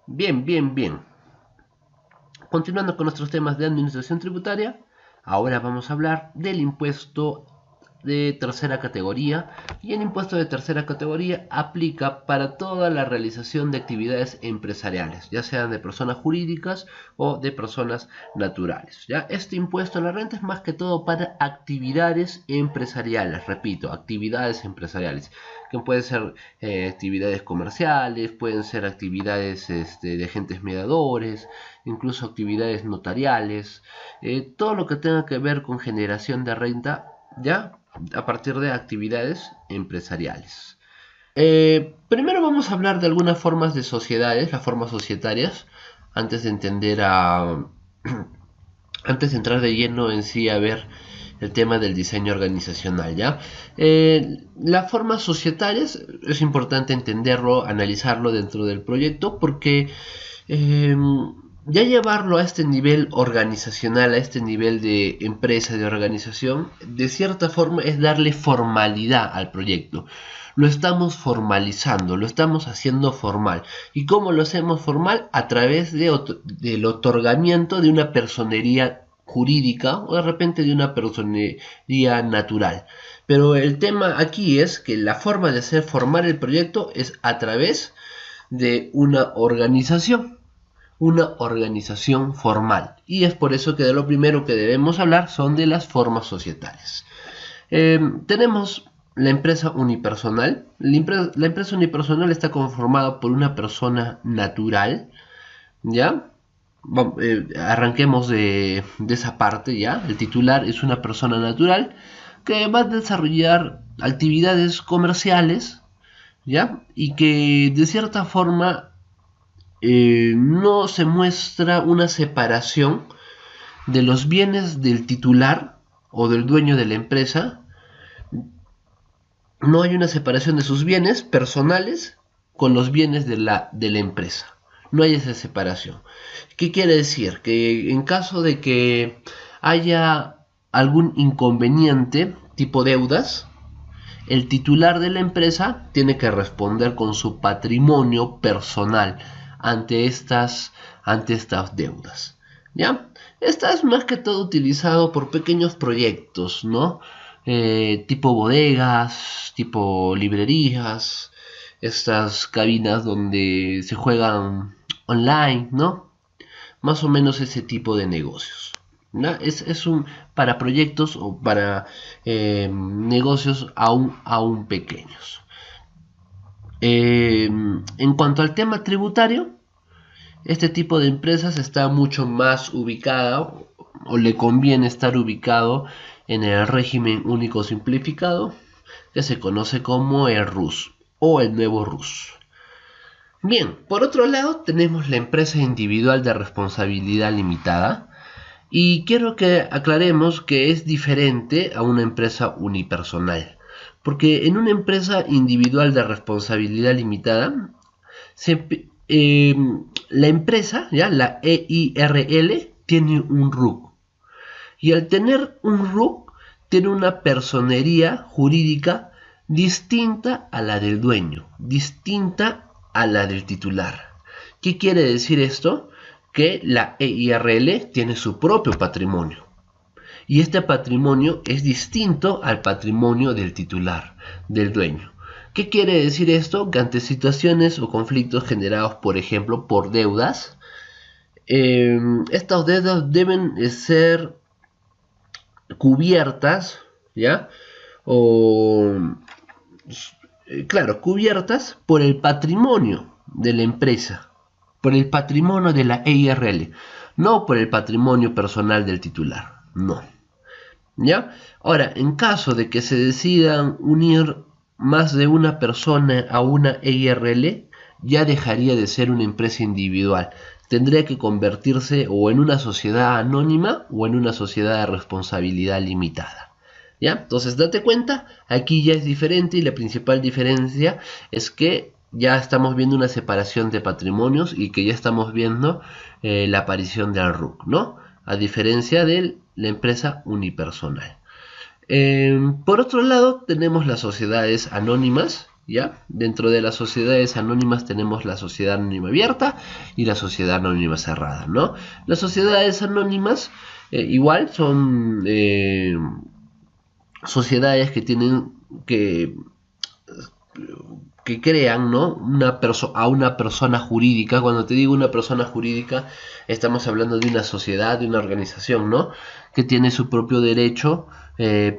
Bien. Continuando con nuestros temas de administración tributaria, ahora vamos a hablar del impuesto de tercera categoría. Y el impuesto de tercera categoría aplica para toda la realización de actividades empresariales, ya sean de personas jurídicas o de personas naturales. ¿Ya? Este impuesto a la renta es más que todo para actividades empresariales, repito, actividades empresariales, que pueden ser actividades comerciales, pueden ser actividades de agentes mediadores, incluso actividades notariales, todo lo que tenga que ver con generación de renta, ya a partir de actividades empresariales. Primero vamos a hablar de algunas formas de sociedades, las formas societarias, antes de entender antes de entrar de lleno en sí a ver el tema del diseño organizacional, ¿ya? Las formas societarias es importante entenderlo, analizarlo dentro del proyecto, porque ya llevarlo a este nivel organizacional, a este nivel de empresa, de organización, de cierta forma es darle formalidad al proyecto. Lo estamos formalizando, lo estamos haciendo formal. ¿Y cómo lo hacemos formal? A través del otorgamiento de una personería jurídica o de repente de una personería natural. Pero el tema aquí es que la forma de hacer formal el proyecto es a través de una organización formal. Y es por eso que de lo primero que debemos hablar son de las formas societarias. Tenemos la empresa unipersonal. La empresa unipersonal está conformada por una persona natural, ¿ya? Arranquemos de esa parte, ¿ya? El titular es una persona natural que va a desarrollar actividades comerciales, ¿ya? Y que de cierta forma no se muestra una separación de los bienes del titular o del dueño de la empresa. No hay una separación de sus bienes personales con los bienes de la empresa. No hay esa separación. ¿Qué quiere decir? Que en caso de que haya algún inconveniente tipo deudas, el titular de la empresa tiene que responder con su patrimonio personal ante estas deudas. ¿Ya? Esta es más que todo utilizado por pequeños proyectos, ¿no? Tipo bodegas, tipo librerías, estas cabinas donde se juegan online, ¿no? Más o menos ese tipo de negocios. ¿No? Es para proyectos o para negocios aún pequeños. En cuanto al tema tributario, este tipo de empresas está mucho más ubicada o le conviene estar ubicado en el régimen único simplificado, que se conoce como el RUS o el nuevo RUS. Bien, por otro lado tenemos la empresa individual de responsabilidad limitada, y quiero que aclaremos que es diferente a una empresa unipersonal, porque en una empresa individual de responsabilidad limitada, la empresa, ¿ya? La EIRL, tiene un RUC. Y al tener un RUC, tiene una personería jurídica distinta a la del dueño, distinta a la del titular. ¿Qué quiere decir esto? Que la EIRL tiene su propio patrimonio. Y este patrimonio es distinto al patrimonio del titular, del dueño. ¿Qué quiere decir esto? Que ante situaciones o conflictos generados, por ejemplo, por deudas, estas deudas deben ser cubiertas, ¿ya? Claro, cubiertas por el patrimonio de la empresa, por el patrimonio de la EIRL, no por el patrimonio personal del titular, no. ¿Ya? Ahora, en caso de que se decidan unir más de una persona a una EIRL, ya dejaría de ser una empresa individual. Tendría que convertirse o en una sociedad anónima o en una sociedad de responsabilidad limitada. ¿Ya? Entonces, date cuenta, aquí ya es diferente y la principal diferencia es que ya estamos viendo una separación de patrimonios y que ya estamos viendo la aparición del RUC, ¿no? A diferencia de la empresa unipersonal. Por otro lado, tenemos las sociedades anónimas, ¿ya? Dentro de las sociedades anónimas tenemos la sociedad anónima abierta y la sociedad anónima cerrada, ¿no? Las sociedades anónimas igual son sociedades que tienen que crean, ¿no? A una persona jurídica. Cuando te digo una persona jurídica, estamos hablando de una sociedad, de una organización, ¿no? Que tiene su propio derecho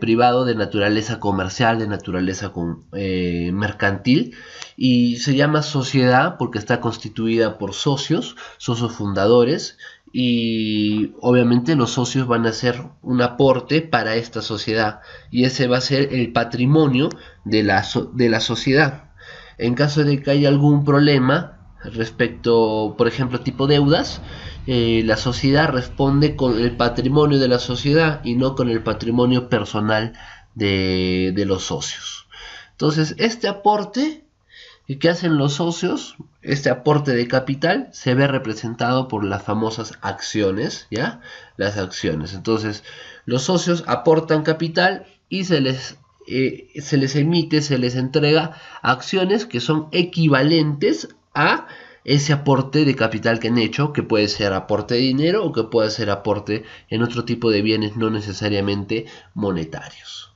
privado de naturaleza comercial, de naturaleza mercantil, y se llama sociedad porque está constituida por socios fundadores, y obviamente los socios van a hacer un aporte para esta sociedad, y ese va a ser el patrimonio de la sociedad. En caso de que haya algún problema respecto, por ejemplo, tipo deudas, la sociedad responde con el patrimonio de la sociedad y no con el patrimonio personal de los socios. Entonces, este aporte que hacen los socios, este aporte de capital, se ve representado por las famosas acciones, ¿ya? Las acciones. Entonces, los socios aportan capital y se les emite, se les entrega acciones que son equivalentes a ese aporte de capital que han hecho, que puede ser aporte de dinero o que puede ser aporte en otro tipo de bienes no necesariamente monetarios.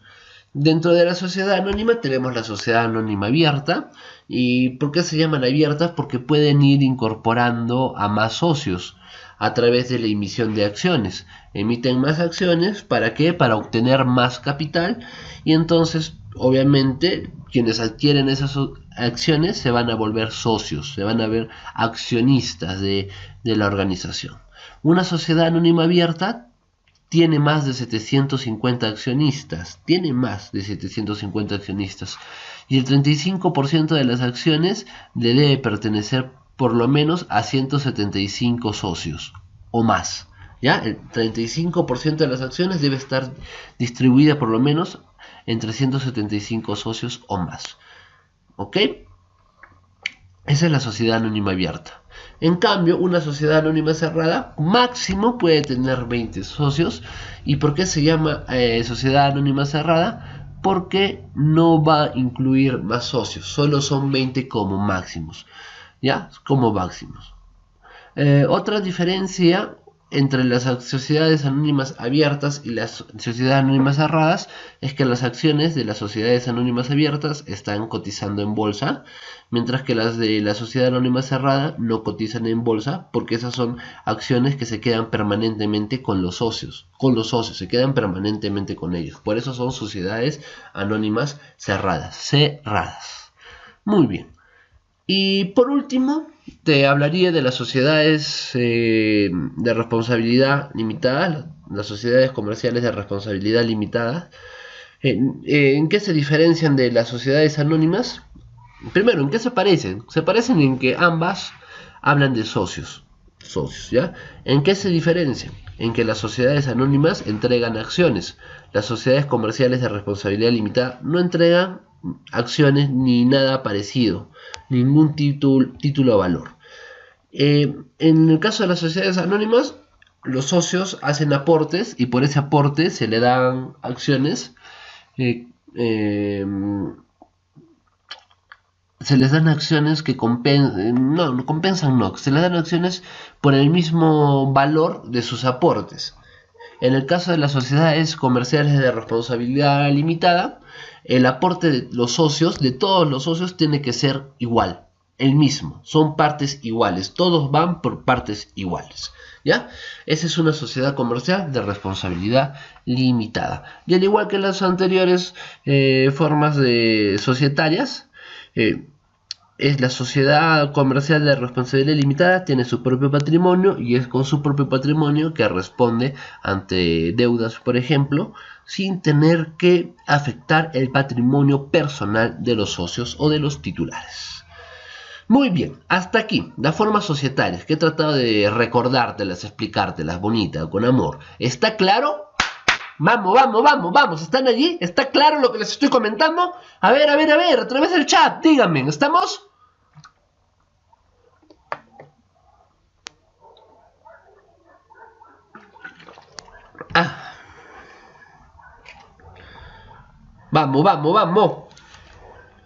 Dentro de la sociedad anónima tenemos la sociedad anónima abierta. ¿Y por qué se llaman abiertas? Porque pueden ir incorporando a más socios a través de la emisión de acciones. Emiten más acciones, ¿para qué? Para obtener más capital, y entonces obviamente quienes adquieren esas acciones se van a volver socios, se van a ver accionistas de la organización. Una sociedad anónima abierta tiene más de 750 accionistas, y el 35% de las acciones le debe pertenecer por lo menos a 175 socios o más, ¿ya? El 35% de las acciones debe estar distribuida por lo menos entre 175 socios o más, ¿ok? Esa es la sociedad anónima abierta. En cambio, una sociedad anónima cerrada máximo puede tener 20 socios. ¿Y por qué se llama sociedad anónima cerrada? Porque no va a incluir más socios, solo son 20 como máximos, ¿ya? Como máximos. Otra diferencia entre las sociedades anónimas abiertas y las sociedades anónimas cerradas es que las acciones de las sociedades anónimas abiertas están cotizando en bolsa, mientras que las de la sociedad anónima cerrada no cotizan en bolsa, porque esas son acciones que se quedan permanentemente con los socios, se quedan permanentemente con ellos. Por eso son sociedades anónimas cerradas. Muy bien. Y por último, te hablaría de las sociedades de responsabilidad limitada, las sociedades comerciales de responsabilidad limitada. ¿En qué se diferencian de las sociedades anónimas? Primero, ¿en qué se parecen? Se parecen en que ambas hablan de socios, ¿ya? ¿En qué se diferencian? En que las sociedades anónimas entregan acciones. Las sociedades comerciales de responsabilidad limitada no entregan acciones ni nada parecido, ningún título a valor. En el caso de las sociedades anónimas, los socios hacen aportes y por ese aporte se le dan acciones. Se les dan acciones que se les dan acciones por el mismo valor de sus aportes. En el caso de las sociedades comerciales de responsabilidad limitada, el aporte de los socios, de todos los socios, tiene que ser igual, el mismo, son partes iguales, todos van por partes iguales, ¿ya? Esa es una sociedad comercial de responsabilidad limitada. Y al igual que las anteriores formas de societarias, es la sociedad comercial de responsabilidad limitada, tiene su propio patrimonio y es con su propio patrimonio que responde ante deudas, por ejemplo, sin tener que afectar el patrimonio personal de los socios o de los titulares. Muy bien, hasta aquí las formas societarias que he tratado de recordártelas, explicártelas bonita, con amor. ¿Está claro? Vamos, ¿están allí? ¿Está claro lo que les estoy comentando? A ver, a través del chat, díganme, ¿estamos? Vamos.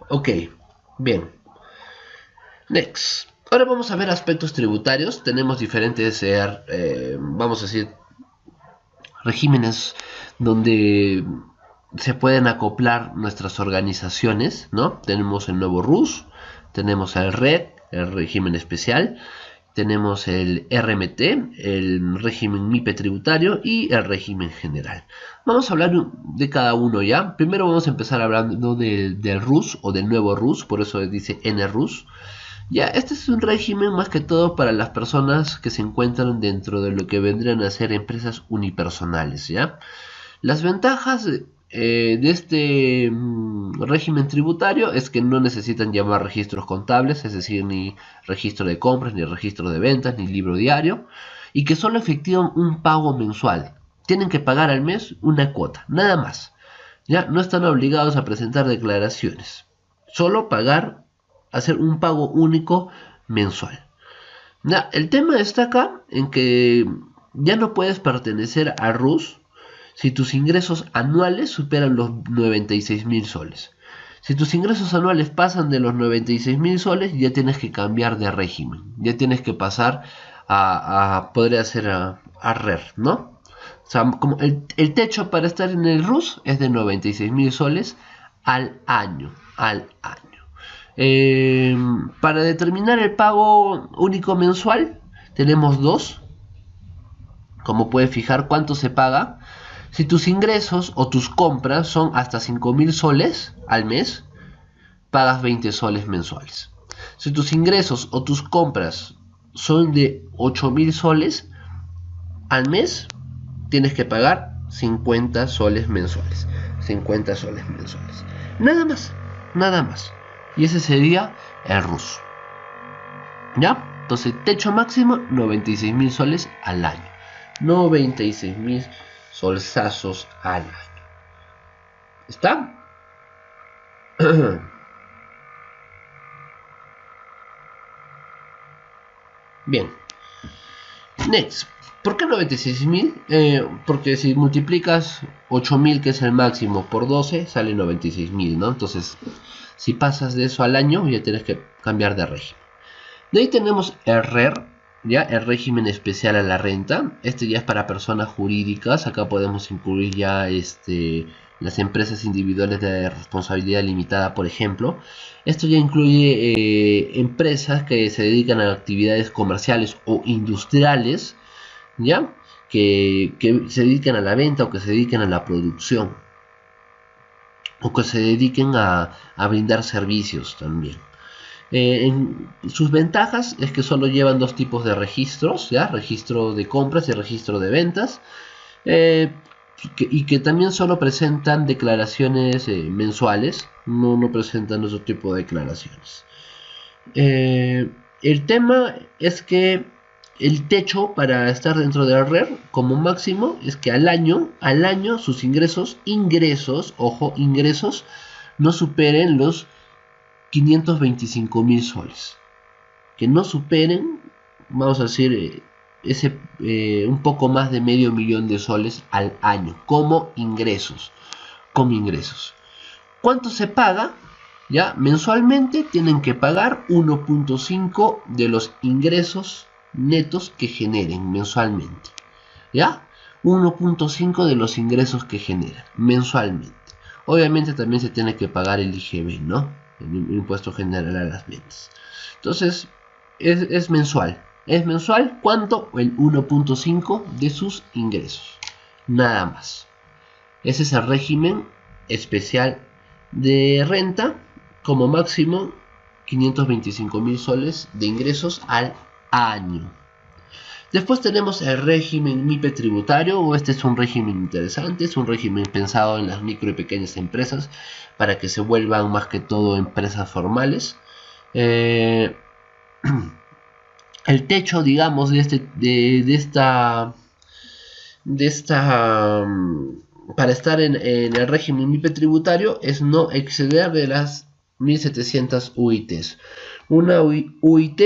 Ok. Bien. Next. Ahora vamos a ver aspectos tributarios. Tenemos diferentes, vamos a decir, regímenes donde se pueden acoplar nuestras organizaciones, ¿no? Tenemos el nuevo RUS, tenemos el RED, el régimen especial, tenemos el RMT, el régimen MIPE tributario y el régimen general. Vamos a hablar de cada uno ya. Primero vamos a empezar hablando del RUS o del nuevo RUS, por eso dice NRUS. Ya, este es un régimen más que todo para las personas que se encuentran dentro de lo que vendrían a ser empresas unipersonales, ¿ya? Las ventajas de este régimen tributario es que no necesitan llevar registros contables, es decir, ni registro de compras, ni registro de ventas, ni libro diario, y que solo efectúan un pago mensual. Tienen que pagar al mes una cuota, nada más. Ya no están obligados a presentar declaraciones, solo hacer un pago único mensual. Ya, el tema está acá en que ya no puedes pertenecer a RUS si tus ingresos anuales superan los 96.000 soles. Si tus ingresos anuales pasan de los 96.000 soles, ya tienes que cambiar de régimen. Ya tienes que pasar podría ser a RER, ¿no? O sea, como el techo para estar en el RUS es de 96.000 soles al año. Para determinar el pago único mensual, tenemos dos. Como puedes fijar cuánto se paga. Si tus ingresos o tus compras son hasta 5.000 soles al mes, pagas 20 soles mensuales. Si tus ingresos o tus compras son de 8.000 soles al mes, tienes que pagar 50 soles mensuales. 50 soles mensuales. Nada más, nada más. Y ese sería el RUS. ¿Ya? Entonces, techo máximo, 96.000 soles al año. 96.000 solsazos al año. ¿Está? Bien. Next. ¿Por qué 96.000? Porque si multiplicas 8.000, que es el máximo, por 12, sale 96.000, ¿no? Entonces, si pasas de eso al año, ya tienes que cambiar de régimen. De ahí tenemos el RER, ¿ya? El régimen especial a la renta. Este ya es para personas jurídicas. Acá podemos incluir ya las empresas individuales de responsabilidad limitada, por ejemplo. Esto ya incluye empresas que se dedican a actividades comerciales o industriales, ¿ya? Que se dediquen a la venta o que se dediquen a la producción. O que se dediquen a brindar servicios también. En sus ventajas es que solo llevan dos tipos de registros, ¿ya? Registro de compras y registro de ventas, y que también solo presentan declaraciones mensuales, no presentan otro tipo de declaraciones. El tema es que el techo para estar dentro de la red como máximo es que al año sus ingresos, ojo, ingresos, no superen los 525.000 soles. Que no superen, vamos a decir, un poco más de medio millón de soles al año como ingresos. ¿Cuánto se paga? Ya mensualmente tienen que pagar 1.5 de los ingresos netos que generen mensualmente. ¿Ya? 1.5 de los ingresos que generan mensualmente. Obviamente también se tiene que pagar el IGB, ¿no? El impuesto general a las ventas. Entonces, es mensual. ¿Es mensual? ¿Cuánto? El 1.5 de sus ingresos. Nada más. Ese es el régimen especial de renta. Como máximo, 525.000 soles de ingresos al año. Después tenemos el régimen MIPE tributario. Este es un régimen interesante, es un régimen pensado en las micro y pequeñas empresas para que se vuelvan más que todo empresas formales. El techo, digamos, para estar en el régimen MIPE tributario es no exceder de las 1.700 UITs. Una UIT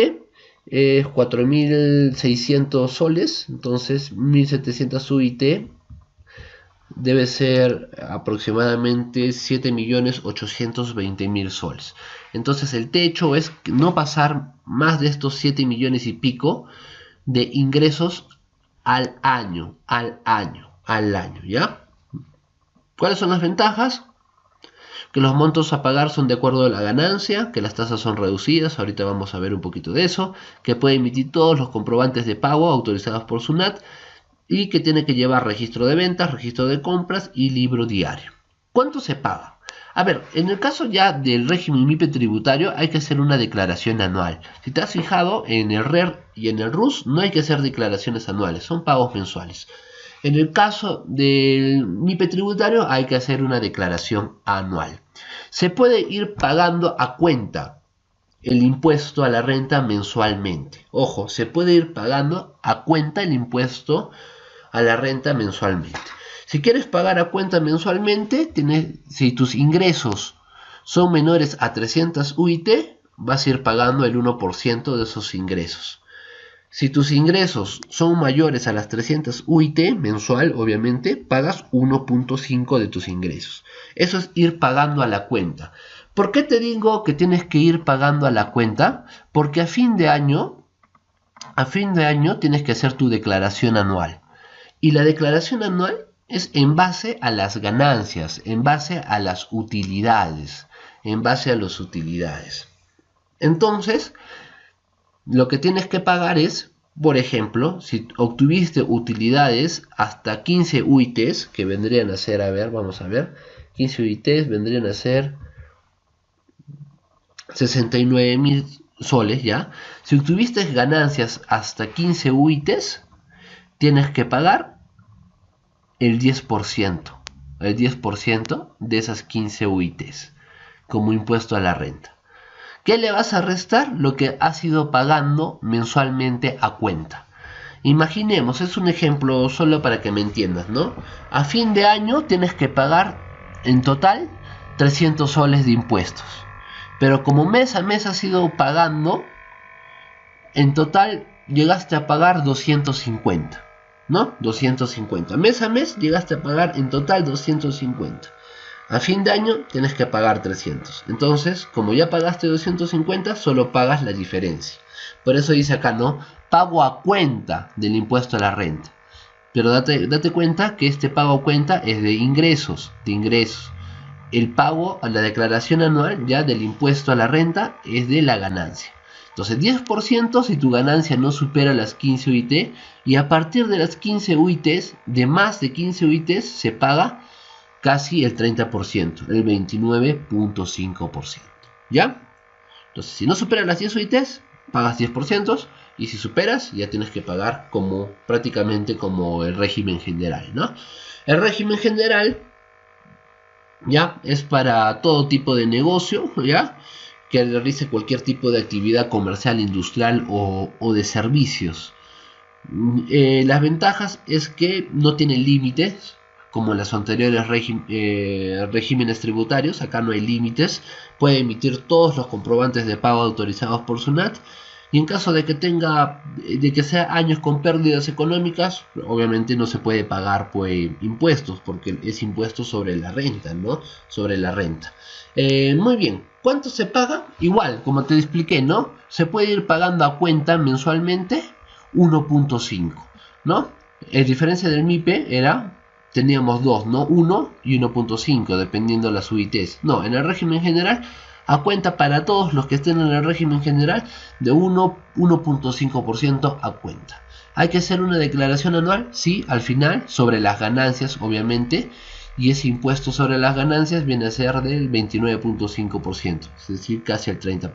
es 4.600 soles, entonces 1.700 UIT debe ser aproximadamente 7.820.000 soles. Entonces el techo es no pasar más de estos 7 millones y pico de ingresos al año, ¿ya? ¿Cuáles son las ventajas? Que los montos a pagar son de acuerdo a la ganancia, que las tasas son reducidas, ahorita vamos a ver un poquito de eso, que puede emitir todos los comprobantes de pago autorizados por SUNAT y que tiene que llevar registro de ventas, registro de compras y libro diario. ¿Cuánto se paga? A ver, en el caso ya del régimen MIPE tributario hay que hacer una declaración anual. Si te has fijado, en el RER y en el RUS no hay que hacer declaraciones anuales, son pagos mensuales. En el caso del MIPE tributario hay que hacer una declaración anual. Se puede ir pagando a cuenta el impuesto a la renta mensualmente. Ojo, se puede ir pagando a cuenta el impuesto a la renta mensualmente. Si quieres pagar a cuenta mensualmente, si tus ingresos son menores a 300 UIT, vas a ir pagando el 1% de esos ingresos. Si tus ingresos son mayores a las 300 UIT mensual, obviamente, pagas 1.5 de tus ingresos. Eso es ir pagando a la cuenta. ¿Por qué te digo que tienes que ir pagando a la cuenta? Porque a fin de año tienes que hacer tu declaración anual. Y la declaración anual es en base a las ganancias, en base a las utilidades, Entonces, lo que tienes que pagar es, por ejemplo, si obtuviste utilidades hasta 15 UITs, que vendrían a ser, a ver, vamos a ver, 15 UITs vendrían a ser 69.000 soles, ¿ya? Si obtuviste ganancias hasta 15 UITs, tienes que pagar el 10%, de esas 15 UITs como impuesto a la renta. ¿Qué le vas a restar? Lo que has ido pagando mensualmente a cuenta. Imaginemos, es un ejemplo solo para que me entiendas, ¿no? A fin de año tienes que pagar en total 300 soles de impuestos. Pero como mes a mes has ido pagando, en total llegaste a pagar 250, ¿no? 250. Mes a mes llegaste a pagar en total 250. A fin de año tienes que pagar 300. Entonces, como ya pagaste 250, solo pagas la diferencia. Por eso dice acá, ¿no? Pago a cuenta del impuesto a la renta. Pero date cuenta que este pago a cuenta es de ingresos, El pago a la declaración anual ya del impuesto a la renta es de la ganancia. Entonces 10% si tu ganancia no supera las 15 UIT, y a partir de las 15 UITs, de más de 15 UITs, se paga casi el 30%, el 29.5%. ¿Ya? Entonces, si no superas las 10 UITs, pagas 10%, y si superas, ya tienes que pagar prácticamente como el régimen general, ¿no? El régimen general ya es para todo tipo de negocio, ¿ya? Que realice cualquier tipo de actividad comercial, industrial o de servicios. Las ventajas es que no tiene límites, como en los anteriores regímenes tributarios. Acá no hay límites, puede emitir todos los comprobantes de pago autorizados por SUNAT, y en caso de que sea años con pérdidas económicas, obviamente no se puede pagar pues impuestos, porque es impuesto sobre la renta, ¿no? Sobre la renta. Muy bien, ¿cuánto se paga? Igual, como te expliqué, ¿no? Se puede ir pagando a cuenta mensualmente 1.5, ¿no? En diferencia del MIPE teníamos dos, ¿no? 1 y 1.5, dependiendo de las UITs. No, en el régimen general, a cuenta para todos los que estén en el régimen general, de 1.5% a cuenta. Hay que hacer una declaración anual, sí, al final, sobre las ganancias, obviamente, y ese impuesto sobre las ganancias viene a ser del 29.5%, es decir, casi el 30%.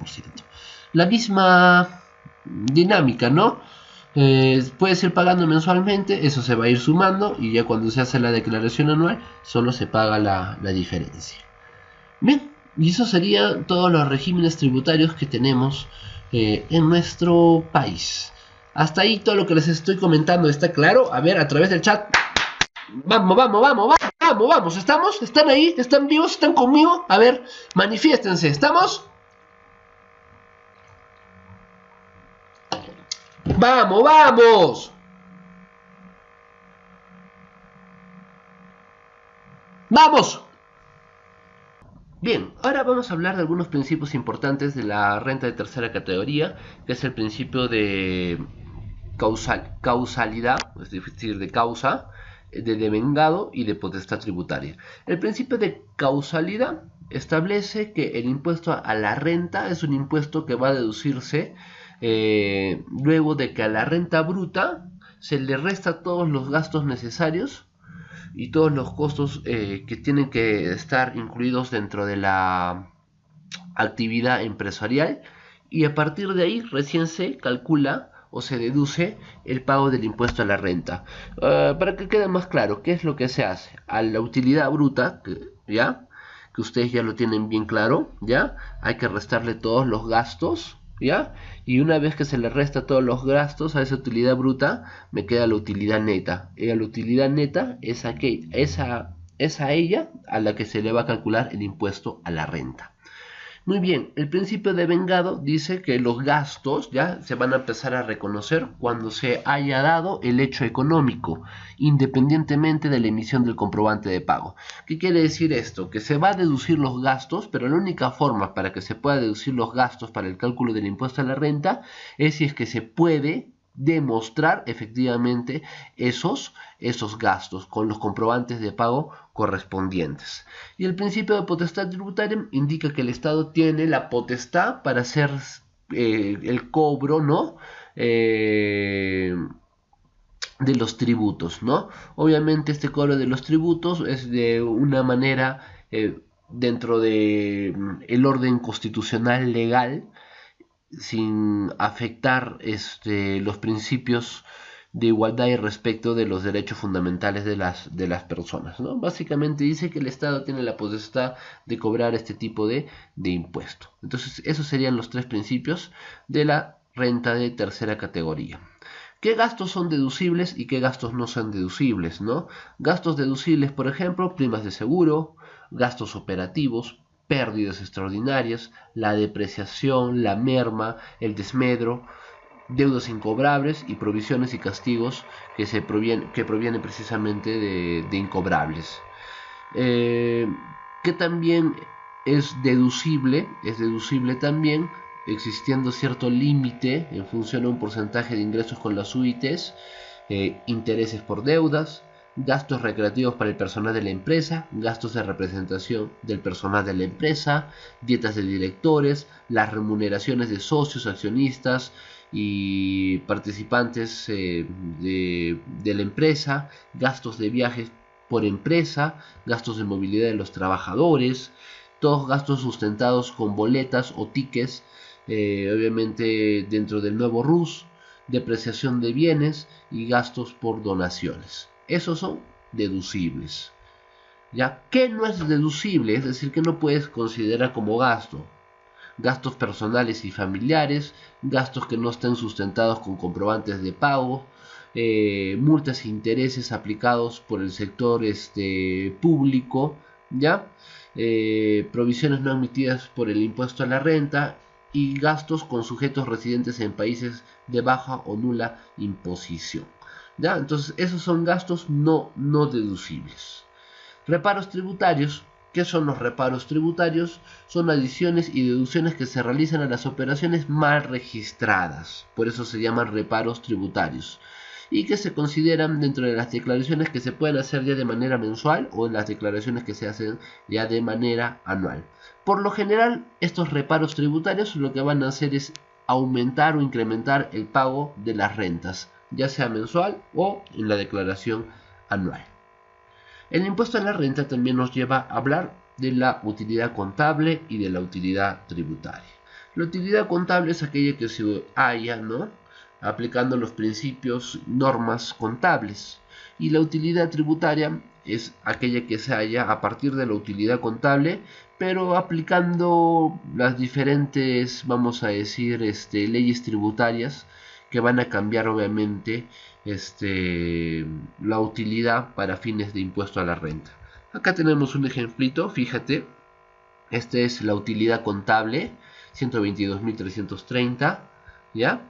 La misma dinámica, ¿no? Puedes ir pagando mensualmente, eso se va a ir sumando, y ya cuando se hace la declaración anual solo se paga la diferencia. Bien, y eso sería todos los regímenes tributarios que tenemos en nuestro país. Hasta ahí todo lo que les estoy comentando está claro. A ver, a través del chat. Vamos. ¿Estamos? ¿Están ahí? ¿Están vivos? ¿Están conmigo? A ver, manifiéstense. ¿Estamos? ¡Vamos! ¡Vamos! Bien, ahora vamos a hablar de algunos principios importantes de la renta de tercera categoría, que es el principio de causalidad, es decir, de causa, de devengado y de potestad tributaria. El principio de causalidad establece que el impuesto a la renta es un impuesto que va a deducirse luego de que a la renta bruta se le resta todos los gastos necesarios y todos los costos que tienen que estar incluidos dentro de la actividad empresarial, y a partir de ahí recién se calcula o se deduce el pago del impuesto a la renta. Para que quede más claro, ¿qué es lo que se hace? A la utilidad bruta, ¿ya? Que ustedes ya lo tienen bien claro, ¿ya? Hay que restarle todos los gastos, ¿ya? Y una vez que se le resta todos los gastos a esa utilidad bruta, me queda la utilidad neta. Y la utilidad neta es a ella a la que se le va a calcular el impuesto a la renta. Muy bien, el principio de vengado dice que los gastos ya se van a empezar a reconocer cuando se haya dado el hecho económico, independientemente de la emisión del comprobante de pago. ¿Qué quiere decir esto? Que se va a deducir los gastos, pero la única forma para que se pueda deducir los gastos para el cálculo del impuesto a la renta es si es que se puede demostrar efectivamente esos gastos con los comprobantes de pago correspondientes. Y el principio de potestad tributaria indica que el Estado tiene la potestad para hacer el cobro, ¿no? De los tributos, ¿no? Obviamente este cobro de los tributos es de una manera dentro de el orden constitucional legal, sin afectar los principios de igualdad y respeto de los derechos fundamentales de las personas, ¿no? Básicamente dice que el Estado tiene la potestad de cobrar este tipo de impuesto. Entonces, esos serían los tres principios de la renta de tercera categoría. ¿Qué gastos son deducibles y qué gastos no son deducibles, ¿no? Gastos deducibles, por ejemplo, primas de seguro, gastos operativos, pérdidas extraordinarias, la depreciación, la merma, el desmedro, deudas incobrables y provisiones y castigos que provienen precisamente de incobrables. Que también es deducible también, existiendo cierto límite en función a un porcentaje de ingresos con las UITs, intereses por deudas, gastos recreativos para el personal de la empresa, gastos de representación del personal de la empresa, dietas de directores, las remuneraciones de socios, accionistas y participantes de la empresa, gastos de viajes por empresa, gastos de movilidad de los trabajadores, todos gastos sustentados con boletas o tickets, obviamente dentro del nuevo RUS, depreciación de bienes y gastos por donaciones. Esos son deducibles. ¿Ya? ¿Qué no es deducible? Es decir, que no puedes considerar como gasto. Gastos personales y familiares, gastos que no estén sustentados con comprobantes de pago, multas e intereses aplicados por el sector público, ¿ya? Provisiones no admitidas por el impuesto a la renta y gastos con sujetos residentes en países de baja o nula imposición. ¿Ya? Entonces, esos son gastos no deducibles. Reparos tributarios. ¿Qué son los reparos tributarios? Son adiciones y deducciones que se realizan a las operaciones mal registradas. Por eso se llaman reparos tributarios. Y que se consideran dentro de las declaraciones que se pueden hacer ya de manera mensual o en las declaraciones que se hacen ya de manera anual. Por lo general, estos reparos tributarios lo que van a hacer es aumentar o incrementar el pago de las rentas, ya sea mensual o en la declaración anual. El impuesto a la renta también nos lleva a hablar de la utilidad contable y de la utilidad tributaria. La utilidad contable es aquella que se halla, ¿no?, aplicando los principios, normas contables. Y la utilidad tributaria es aquella que se halla a partir de la utilidad contable, pero aplicando las diferentes, vamos a decir, leyes tributarias que van a cambiar obviamente la utilidad para fines de impuesto a la renta. Acá tenemos un ejemplito, fíjate, esta es la utilidad contable, 122.330, ¿ya?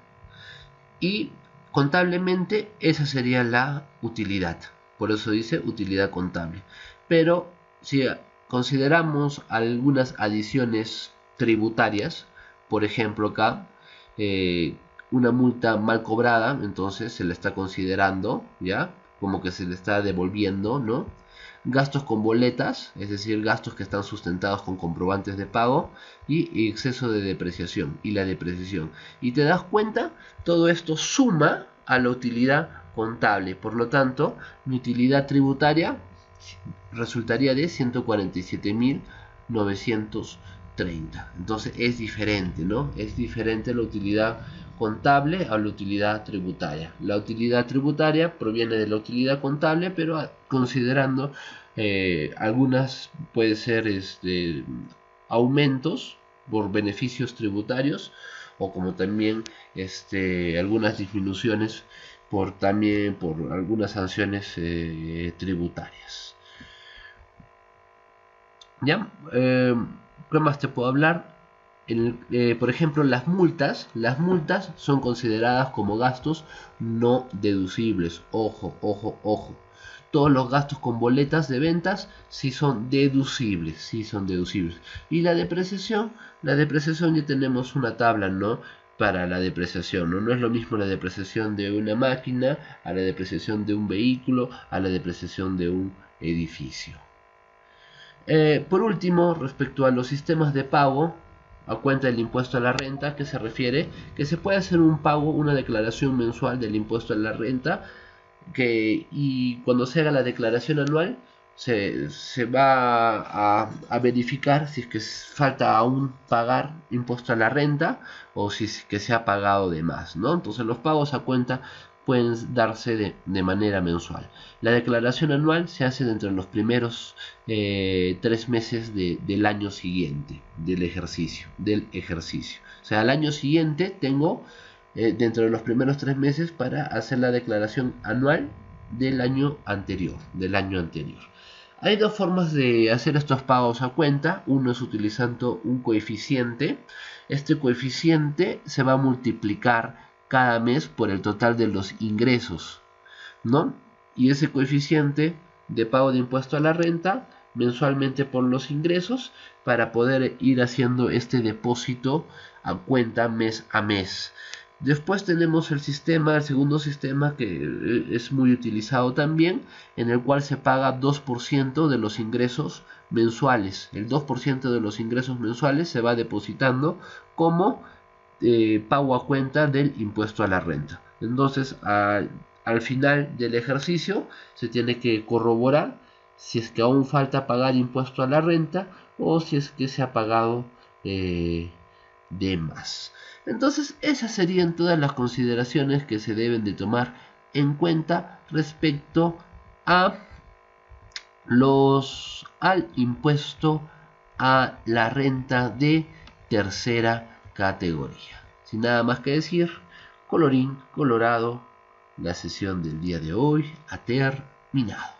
Y contablemente esa sería la utilidad, por eso dice utilidad contable. Pero si consideramos algunas adiciones tributarias, por ejemplo acá, una multa mal cobrada, entonces se le está considerando, ¿ya? Como que se le está devolviendo, ¿no? Gastos con boletas, es decir, gastos que están sustentados con comprobantes de pago, y exceso de depreciación y la depreciación. Y te das cuenta, todo esto suma a la utilidad contable. Por lo tanto, mi utilidad tributaria resultaría de 147.930. Entonces es diferente, ¿no? Es diferente la utilidad contable a la utilidad tributaria. La utilidad tributaria proviene de la utilidad contable, pero considerando algunas puede ser aumentos por beneficios tributarios, o como también algunas disminuciones también por algunas sanciones tributarias. ¿Ya? ¿Qué más te puedo hablar? Por ejemplo, las multas son consideradas como gastos no deducibles. Ojo, ojo, ojo. Todos los gastos con boletas de ventas sí son deducibles, Y la depreciación ya tenemos una tabla, ¿no? Para la depreciación, ¿no? No es lo mismo la depreciación de una máquina a la depreciación de un vehículo, a la depreciación de un edificio. Por último, respecto a los sistemas de pago a cuenta del impuesto a la renta, que se refiere que se puede hacer un pago, una declaración mensual del impuesto a la renta, y cuando se haga la declaración anual se va a verificar si es que falta aún pagar impuesto a la renta o si es que se ha pagado de más, ¿no? Entonces los pagos a cuenta pueden darse de manera mensual. La declaración anual se hace dentro de los primeros 3 meses del año siguiente, del ejercicio. O sea, al año siguiente tengo dentro de los primeros 3 meses para hacer la declaración anual del año anterior. Hay dos formas de hacer estos pagos a cuenta. Uno es utilizando un coeficiente. Este coeficiente se va a multiplicar cada mes por el total de los ingresos, ¿no? Y ese coeficiente de pago de impuesto a la renta mensualmente por los ingresos para poder ir haciendo este depósito a cuenta mes a mes. Después tenemos el segundo sistema que es muy utilizado también, en el cual se paga 2% de los ingresos mensuales. El 2% de los ingresos mensuales se va depositando como pago a cuenta del impuesto a la renta. Entonces, al final del ejercicio se tiene que corroborar si es que aún falta pagar impuesto a la renta o si es que se ha pagado de más. Entonces, esas serían todas las consideraciones que se deben de tomar en cuenta respecto al impuesto a la renta de tercera categoría. Sin nada más que decir, colorín colorado, la sesión del día de hoy ha terminado.